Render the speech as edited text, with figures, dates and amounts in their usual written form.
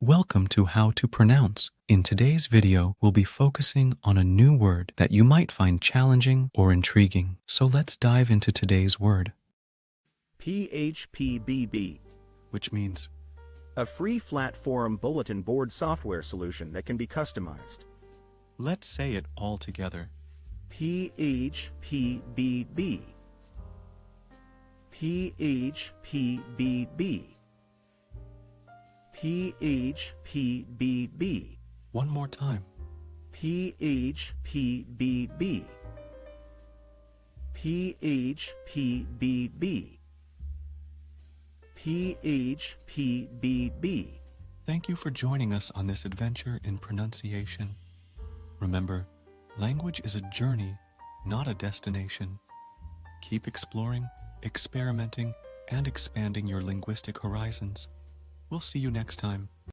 Welcome to How to Pronounce. In today's video, we'll be focusing on a new word that you might find challenging or intriguing. So let's dive into today's word. Phpbb, Which means a free flat-form bulletin board software solution that can be customized. let's say it all together. Phpbb. Phpbb. Phpbb. One more time. Phpbb. Phpbb. Phpbb. Thank you for joining us on this adventure in pronunciation. Remember, language is a journey, not a destination. Keep exploring, experimenting, and expanding your linguistic horizons. We'll see you next time.